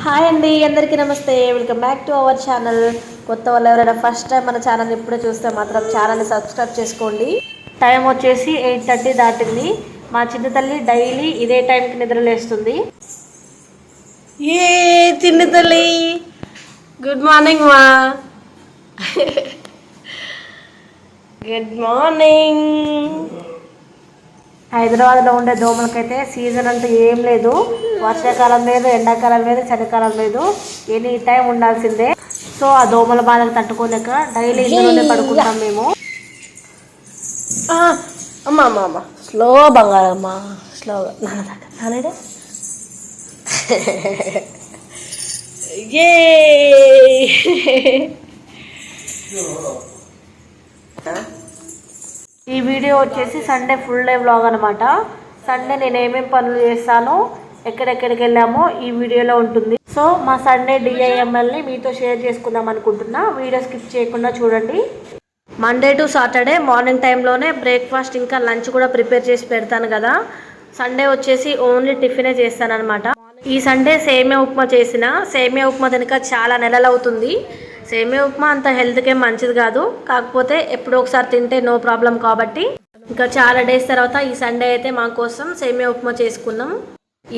Hi అండి, అందరికీ నమస్తే. Welcome back to our channel. కొత్త వాళ్ళు ఎవరైనా ఫస్ట్ టైం మన ఛానల్ ఇప్పుడే చూస్తే మాత్రం ఛానల్ని సబ్స్క్రైబ్ చేసుకోండి. టైం వచ్చేసి 8:30 దాటింది. మా చిన్న తల్లి డైలీ ఇదే టైంకి నిద్రలేస్తుంది. చిన్న తల్లి గుడ్ మార్నింగ్ మా. Good morning. హైదరాబాద్లో ఉండే దోమలకైతే సీజన్ అంటూ ఏం లేదు. వర్షాకాలం లేదు, ఎండాకాలం లేదు, చలికాలం లేదు, ఎనీ టైం ఉండాల్సిందే. సో ఆ దోమల బాధలు తట్టుకోలేక డైలీ ఇందులోనే పడుకుంటాం మేము. అమ్మా అమ్మ అమ్మ స్లో బంగారమ్మా, స్లోగా నానేడే. ఈ వీడియో వచ్చేసి సండే ఫుల్ డే వ్లాగ్ అనమాట. సండే నేను ఏమేమి పనులు చేస్తానో, ఎక్కడెక్కడికి వెళ్ళామో ఈ వీడియోలో ఉంటుంది. సో మా సండే డిఐఎంఎల్ని మీతో షేర్ చేసుకుందాం అనుకుంటున్నా. వీడియో స్కిప్ చేయకుండా చూడండి. మండే టు సాటర్డే మార్నింగ్ టైంలోనే బ్రేక్ఫాస్ట్ ఇంకా లంచ్ కూడా ప్రిపేర్ చేసి పెడతాను కదా. సండే వచ్చేసి ఓన్లీ టిఫినే చేస్తాను అనమాట. ఈ సండే సేమియా ఉప్మా చేసిన. సేమియా ఉప్మా తినక చాలా నెలలు అవుతుంది. సేమియా ఉప్మా అంత హెల్త్కి ఏం మంచిది కాదు, కాకపోతే ఎప్పుడో ఒకసారి తింటే నో ప్రాబ్లం కాబట్టి ఇంకా చాలా డేస్ తర్వాత ఈ సండే అయితే మా కోసం సేమియా ఉప్మా చేసుకున్నాం.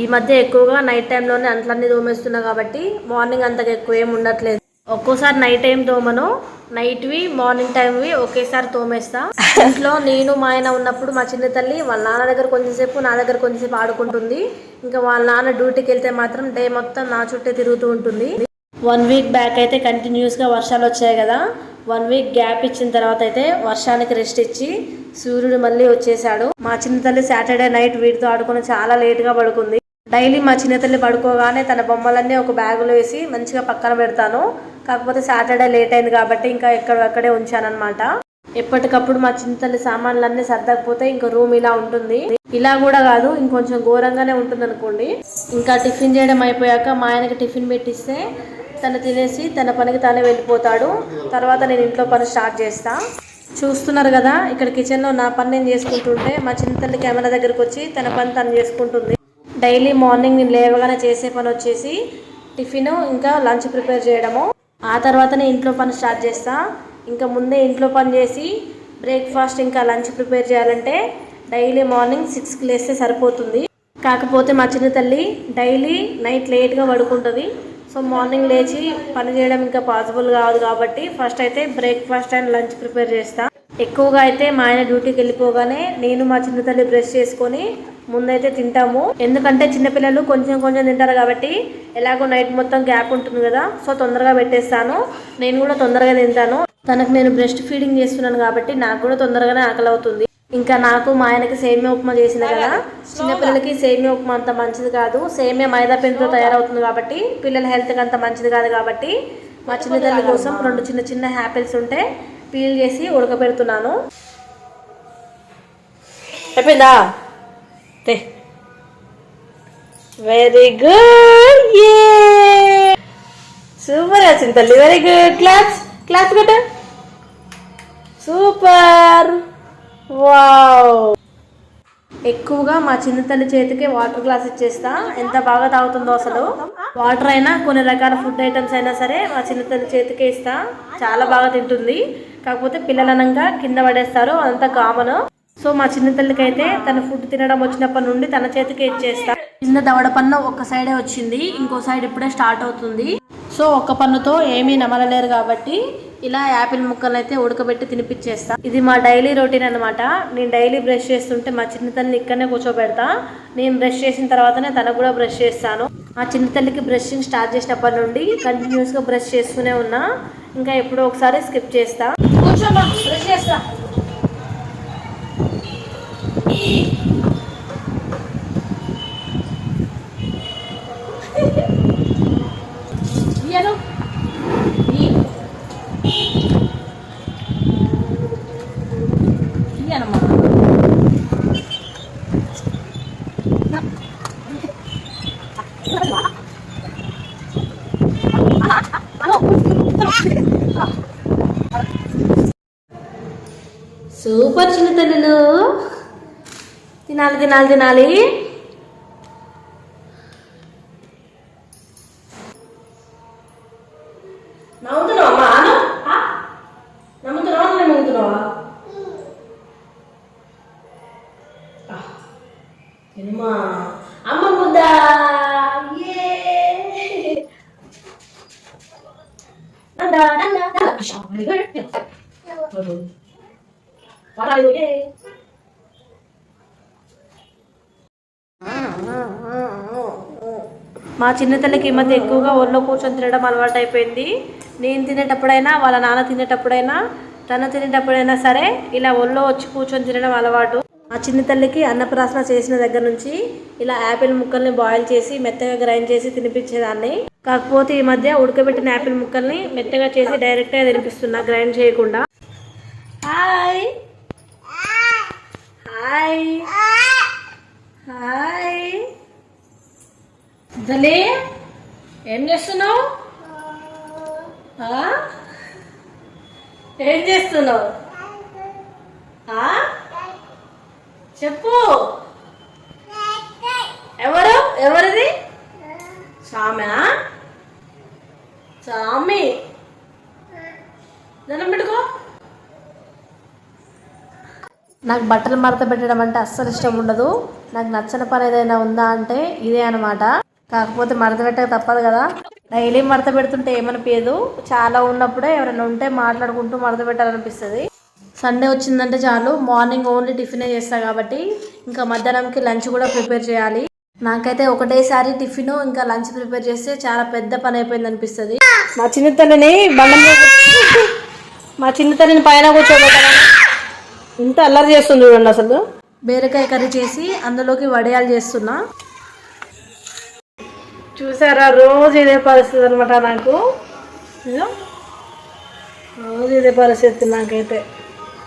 ఈ మధ్య ఎక్కువగా నైట్ టైంలోనే అంట్లన్నీ తోమేస్తున్నా కాబట్టి మార్నింగ్ అంతగా ఎక్కువ ఏమి ఉండట్లేదు. ఒక్కోసారి నైట్ టైం తోమను, నైట్వి మార్నింగ్ టైంవి ఒకేసారి తోమేస్తా. ఇంట్లో నేను మా ఆయన ఉన్నప్పుడు మా చిన్న తల్లి వాళ్ళ నాన్న దగ్గర కొంచెంసేపు, నా దగ్గర కొంచెంసేపు ఆడుకుంటుంది. ఇంకా వాళ్ళ నాన్న డ్యూటీకి వెళ్తే మాత్రం డే మొత్తం నా చుట్టే తిరుగుతూ ఉంటుంది. 1 వీక్ బ్యాక్ అయితే కంటిన్యూస్గా వర్షాలు వచ్చాయి కదా. 1 వీక్ గ్యాప్ ఇచ్చిన తర్వాత అయితే వర్షానికి రెస్ట్ ఇచ్చి సూర్యుడు మళ్ళీ వచ్చేసాడు. మా చిన్న తల్లి సాటర్డే నైట్ వీటితో ఆడుకుని చాలా లేట్గా పడుకుంది. డైలీ మా చిన్న తల్లి పడుకోగానే తన బొమ్మలన్నీ ఒక బ్యాగులో వేసి మంచిగా పక్కన పెడతాను. కాకపోతే సాటర్డే లేట్ అయింది కాబట్టి ఇంకా ఎక్కడెక్కడే ఉంచానమాట. ఎప్పటికప్పుడు మా చిన్న తల్లి సామాన్లన్నీ సర్దకపోతే ఇంకా రూమ్ ఇలా ఉంటుంది. ఇలా కూడా కాదు, ఇంకొంచెం ఘోరంగానే ఉంటుంది అనుకోండి. ఇంకా టిఫిన్ చేయడం అయిపోయాక మా ఆయనకి టిఫిన్ పెట్టిస్తే తను తినేసి తన పనికి తానే వెళ్ళిపోతాడు. తర్వాత నేను ఇంట్లో పని స్టార్ట్ చేస్తా. చూస్తున్నారు కదా, ఇక్కడ కిచెన్లో నా పని నేను చేసుకుంటుంటే మా చిన్న తల్లి కెమెరా దగ్గరకు వచ్చి తన పని తను చేసుకుంటుంది. డైలీ మార్నింగ్ నేను లేవగానే చేసే పని వచ్చేసి టిఫిన్ ఇంకా లంచ్ ప్రిపేర్ చేయడము. ఆ తర్వాతనే ఇంట్లో పని స్టార్ట్ చేస్తా. ఇంకా ముందే ఇంట్లో పని చేసి బ్రేక్ఫాస్ట్ ఇంకా లంచ్ ప్రిపేర్ చేయాలంటే డైలీ మార్నింగ్ 6కి లేస్తే సరిపోతుంది. కాకపోతే మా చిన్న తల్లి డైలీ నైట్ లేట్గా పడుకుంటుంది. సో మార్నింగ్ లేచి పని చేయడం ఇంకా పాసిబుల్ కాదు కాబట్టి ఫస్ట్ అయితే బ్రేక్ఫాస్ట్ అండ్ లంచ్ ప్రిపేర్ చేస్తా. ఎక్కువగా అయితే మా ఆయన డ్యూటీకి వెళ్ళిపోగానే నేను మా చిన్న తల్లి బ్రష్ చేసుకొని ముందైతే తింటాము. ఎందుకంటే చిన్నపిల్లలు కొంచెం కొంచెం తింటారు కాబట్టి ఎలాగో నైట్ మొత్తం గ్యాప్ ఉంటుంది కదా, సో తొందరగా పెట్టేస్తాను. నేను కూడా తొందరగా తింటాను. తనకు నేను బ్రెస్ట్ ఫీడింగ్ చేస్తున్నాను కాబట్టి నాకు కూడా తొందరగానే ఆకలి అవుతుంది. ఇంకా నాకు మా ఆయనకి సేమియా ఉప్మా చేసిన కదా. చిన్నపిల్లలకి సేమియా ఉప్మా అంత మంచిది కాదు. సేమియా మైదా పిండితో తయారవుతుంది కాబట్టి పిల్లల హెల్త్కి అంత మంచిది కాదు కాబట్టి మా చిన్న తల్లి కోసం 2 చిన్న చిన్న యాపిల్స్ ఉంటే పీల్ చేసి ఉడకబెడుతున్నాను. అయిపోయిందా? వెరీ గుడ్, సూపర్ వచ్చింది తల్లి, వెరీ గుడ్. క్లాప్స్ క్లాప్స్ కొట్టు. Super, wow. ఎక్కువగా మా చిన్న తల్లి చేతికి వాటర్ గ్లాస్ ఇచ్చేస్తా. ఎంత బాగా తాగుతుందో అసలు. వాటర్ అయినా కొన్ని రకాల ఫుడ్ ఐటమ్స్ అయినా సరే మా చిన్న తల్లి చేతికే ఇస్తా. చాలా బాగా తింటుంది. కాకపోతే పిల్లలనంగా కింద పడేస్తారు, అదంతా కామన్. సో మా చిన్న తల్లికి అయితే తన ఫుడ్ తినడం వచ్చినప్పటి నుండి తన చేతికే ఇచ్చేస్తా. కింద దవడ పన్ను ఒక సైడే వచ్చింది, ఇంకో సైడ్ ఇప్పుడే స్టార్ట్ అవుతుంది. సో ఒక్క పన్నుతో ఏమీ నమలలేరు కాబట్టి ఇలా యాపిల్ ముక్కలు అయితే ఉడకబెట్టి తినిపించేస్తా. ఇది మా డైలీ రొటీన్ అనమాట. నేను డైలీ బ్రష్ చేస్తుంటే మా చిన్న తల్లిని ఇక్కడనే కూర్చోబెడతా. నేను బ్రష్ చేసిన తర్వాతనే తనకు కూడా బ్రష్ చేస్తాను. మా చిన్న తల్లికి బ్రషింగ్ స్టార్ట్ చేసినప్పటి నుండి కంటిన్యూస్గా బ్రష్ చేస్తూనే ఉన్నా. ఇంకా ఎప్పుడో ఒకసారి స్కిప్ చేస్తా. కూర్చోమ్మా, బ్రష్ చేస్తా. సూపర్ చిన్న తల్లులు, తినాలి తినాలి తినాలి. నవ్వుతున్నావా అమ్మా నమ్ముతున్నావా నమ్ముతున్నావా ఏమా అమ్మ ముద్దా మా చిన్న తల్లికి ఈ మధ్య ఎక్కువగా ఒళ్ళో కూర్చొని తినడం అలవాటు అయిపోయింది. నేను తినేటప్పుడైనా వాళ్ళ నాన్న తినేటప్పుడైనా తను తినేటప్పుడైనా సరే ఇలా ఒళ్ళో వచ్చి కూర్చొని తినడం అలవాటు. మా చిన్న తల్లికి అన్నప్రాసన చేసిన దగ్గర నుంచి ఇలా యాపిల్ ముక్కల్ని బాయిల్ చేసి మెత్తగా గ్రైండ్ చేసి తినిపించేదాన్ని. కాకపోతే ఈ మధ్య ఉడకబెట్టిన యాపిల్ ముక్కల్ని మెత్తగా చేసి డైరెక్ట్గా తినిపిస్తున్నా, గ్రైండ్ చేయకుండా. హాయ్ హాయ్ హాయ్ దలే, ఏం చేస్తున్నావు? ఏం చేస్తున్నావు? చెప్పు. ఎవరిది? సామెనా? సామి దండం పెట్టుకో. నాకు బట్టలు మడత పెట్టడం అంటే అస్సలు ఇష్టం ఉండదు. నాకు నచ్చని పని ఏదైనా ఉందా అంటే ఇదే అనమాట. కాకపోతే మడత పెట్టక తప్పదు కదా. డైలీ మడత పెడుతుంటే ఏమనిపించదు, చాలా ఉన్నప్పుడే ఎవరైనా ఉంటే మాట్లాడుకుంటూ మడత పెట్టాలనిపిస్తుంది. సండే వచ్చిందంటే చాలు, మార్నింగ్ ఓన్లీ టిఫినే చేస్తాను కాబట్టి ఇంకా మధ్యాహ్నంకి లంచ్ కూడా ప్రిపేర్ చేయాలి. నాకైతే ఒకటేసారి టిఫిన్ ఇంకా లంచ్ ప్రిపేర్ చేస్తే చాలా పెద్ద పని అయిపోయింది అనిపిస్తుంది. మా చిన్నతల్లిని పైన కూర్చోబెట్టాలని ఇంత అల్లరి చేస్తుంది చూడండి. అసలు బీరకాయ కర్రీ చేసి అందులోకి వడియాలు చేస్తున్నా. చూసారా, రోజు ఇదే పరిస్థితి అనమాట. నాకు రోజు ఇదే పరిస్థితి. నాకైతే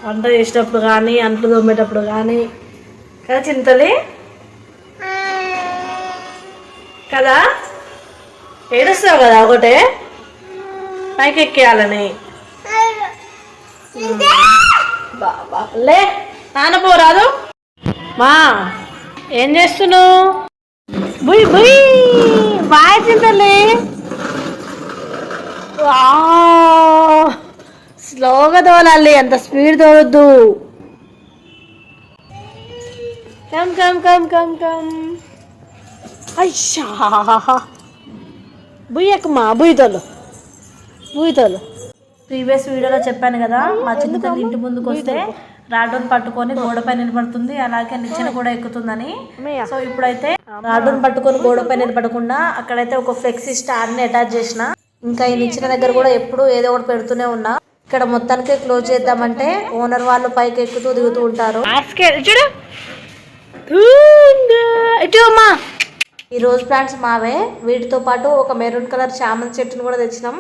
వంట చేసేటప్పుడు కానీ అంట్లు తోమేటప్పుడు కానీ కదా చింతలి కదా, ఏడుస్తావు కదా ఒకటే పైకి ఎక్కేయాలని. బాబా లే నానపోరాదు. మా ఏం చేస్తున్నావు? బుయ్ బుయ్ బాయ్ చింతలి. స్లోగా తోలాలి, అంత స్పీడ్ తోలొద్దు. Come come come come come. అయ్యా బుయ్యకమ్మా, బుయ్యతోలు. ప్రీవియస్ వీడియోలో చెప్పాను కదా, మా చిన్నతల్లి ఇంటి ముందుకు వస్తే రాడ్డును పట్టుకొని గోడపై నిలబడుతుంది, అలాగే నిచ్చెన కూడా ఎక్కుతుందని. సో ఇప్పుడైతే రాడ్డును పట్టుకొని గోడపై నిలబడకుండా అక్కడైతే ఒక ఫ్లెక్సీ స్టాండ్ని అటాచ్ చేసిన. ఇంకా ఈ నిచ్చెన దగ్గర కూడా ఎప్పుడు ఏదో ఒకటి పెడుతూనే ఉన్నా. ఇక్కడ మొత్తానికి క్లోజ్ చేద్దామంటే ఓనర్ వాళ్ళు పైకి ఎక్కుతూ దిగుతూ ఉంటారు. ఈ రోజ్ ప్లాంట్స్ మావే. వీటితో పాటు ఒక మెరూన్ కలర్ చామంతి చెట్టును కూడా తెచ్చినాం.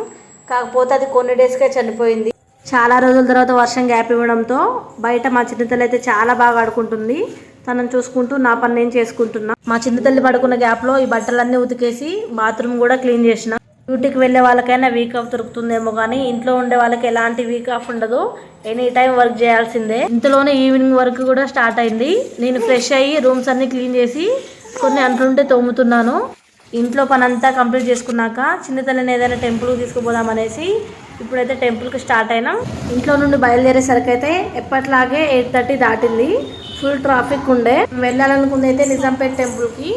కాకపోతే అది కొన్ని డేస్కే చనిపోయింది. చాలా రోజుల తర్వాత వర్షం గ్యాప్ ఇవ్వడంతో బయట మా చిన్నతల్లి అయితే చాలా బాగా ఆడుకుంటుంది. తనను చూసుకుంటూ నా పని నేను చేసుకుంటున్నా. మా చిన్నతల్లి పడుకున్న గ్యాప్లో ఈ బట్టలన్నీ ఉతికేసి బాత్రూమ్ కూడా క్లీన్ చేసిన. డ్యూటీకి వెళ్ళే వాళ్ళకైనా వీక్ ఆఫ్ దొరుకుతుందేమో కానీ ఇంట్లో ఉండే వాళ్ళకి ఎలాంటి వీక్ ఆఫ్ ఉండదు. ఎనీ టైం వర్క్ చేయాల్సిందే. ఇంతలోనే ఈవినింగ్ వర్క్ కూడా స్టార్ట్ అయింది. నేను ఫ్రెష్ అయ్యి రూమ్స్ అన్ని క్లీన్ చేసి కొన్ని అంట్లుంటే తోముతున్నాను. ఇంట్లో పని అంతా కంప్లీట్ చేసుకున్నాక చిన్నతల్లిని ఏదైనా టెంపుల్కి తీసుకుపోదామనేసి ఇప్పుడైతే టెంపుల్కి స్టార్ట్ అయినాం. ఇంట్లో నుండి బయలుదేరేసరికి అయితే ఎప్పట్లాగే 8:30 దాటింది. ఫుల్ ట్రాఫిక్ ఉండే. వెళ్ళాలనుకుంది అయితే నిజాంపేట్ టెంపుల్కి.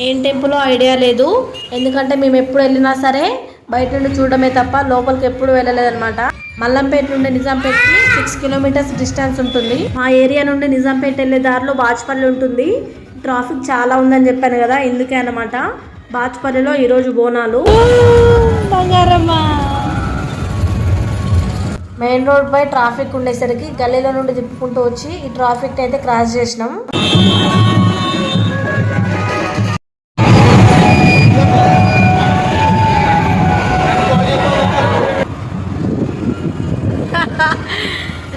ఏం టెంపుల్ ఐడియా లేదు, ఎందుకంటే మేము ఎప్పుడు వెళ్ళినా సరే బయట నుండి చూడడమే తప్ప లోపలికి ఎప్పుడు వెళ్ళలేదన్నమాట. మల్లంపేట నుండి నిజాంపేట్కి 6 కిలోమీటర్స్ డిస్టెన్స్ ఉంటుంది. మా ఏరియా నుండి నిజాంపేట వెళ్ళే దారిలో బాచ్పల్లి ఉంటుంది. ట్రాఫిక్ చాలా ఉందని చెప్పాను కదా, ఇందుకే అన్నమాట. బాచ్పల్లిలో ఈరోజు బోనాలు. మెయిన్ రోడ్ పై ట్రాఫిక్ ఉండేసరికి గల్లీలో నుండి తిప్పుకుంటూ వచ్చి ఈ ట్రాఫిక్ అయితే క్రాస్ చేసినాం.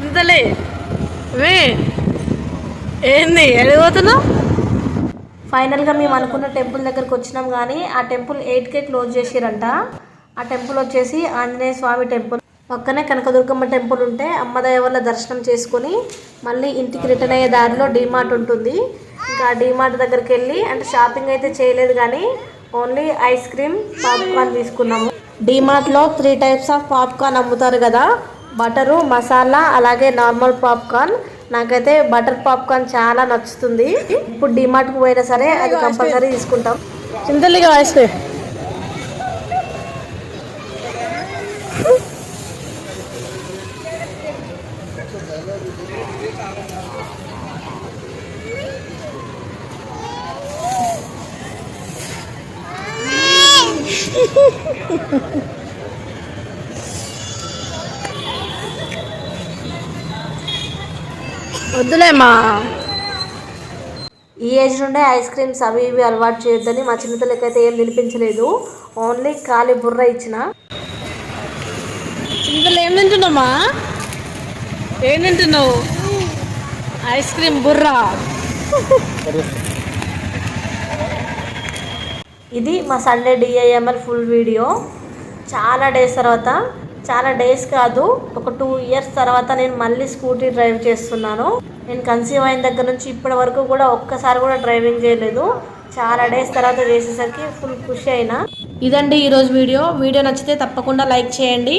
ఎంతలే ఏంది ఎడిపోతున్నావు? ఫైనల్గా మేము అనుకున్న టెంపుల్ దగ్గరకు వచ్చినాం కానీ ఆ టెంపుల్ 8కే క్లోజ్ చేసిరంట. ఆ టెంపుల్ వచ్చేసి ఆంజనేయ స్వామి టెంపుల్. పక్కనే కనకదుర్గమ్మ టెంపుల్ ఉంటే అమ్మదయ వల్ల దర్శనం చేసుకొని మళ్ళీ ఇంటికి రిటర్న్ అయ్యే దారిలో డీమార్ట్ ఉంటుంది. ఇంకా డీమార్ట్ దగ్గరికి వెళ్ళి అంటే షాపింగ్ అయితే చేయలేదు కానీ ఓన్లీ ఐస్ క్రీమ్ పాప్కార్న్ తీసుకున్నాము. డీమార్ట్లో 3 టైప్స్ ఆఫ్ పాప్కార్న్ అమ్ముతారు కదా, బటరు, మసాలా, అలాగే నార్మల్ పాప్కార్న్. నాకైతే బటర్ పాప్కార్న్ చాలా నచ్చుతుంది. ఇప్పుడు డీమార్ట్కి పోయినా సరే అది కంపల్సరీ తీసుకుంటాం. చింతలిగా వేస్తే వద్దులేమ్మా. ఈ ఏజ్ నుండే ఐస్ క్రీమ్స్ అవి ఇవి అలవాటు చేయొద్దని మా చిన్నతలకైతే ఏం తినిపించలేదు, ఓన్లీ ఖాళీ బుర్ర ఇచ్చిన. చిన్నతలు ఏం తింటున్నామా? ఏం తింటున్నావు? ఐస్ క్రీమ్ బుర్ర. ఇది మా సండే డిఐఎంఎల్ ఫుల్ వీడియో. చాలా డేస్ తర్వాత, చాలా డేస్ కాదు, ఒక 2 ఇయర్స్ తర్వాత నేను మళ్ళీ స్కూటీ డ్రైవ్ చేస్తున్నాను. నేను కన్సీవ్ అయిన దగ్గర నుంచి ఇప్పటి వరకు కూడా ఒక్కసారి కూడా డ్రైవింగ్ చేయలేదు. చాలా డేస్ తర్వాత చేసేసరికి ఫుల్ ఖుషి అయినా. ఇదండి ఈరోజు వీడియో. వీడియో నచ్చితే తప్పకుండా లైక్ చేయండి.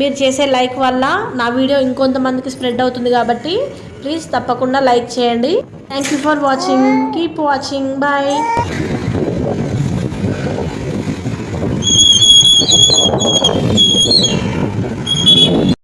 మీరు చేసే లైక్ వల్ల నా వీడియో ఇంకొంతమందికి స్ప్రెడ్ అవుతుంది కాబట్టి ప్లీజ్ తప్పకుండా లైక్ చేయండి. Thank you for watching. Keep watching. Bye.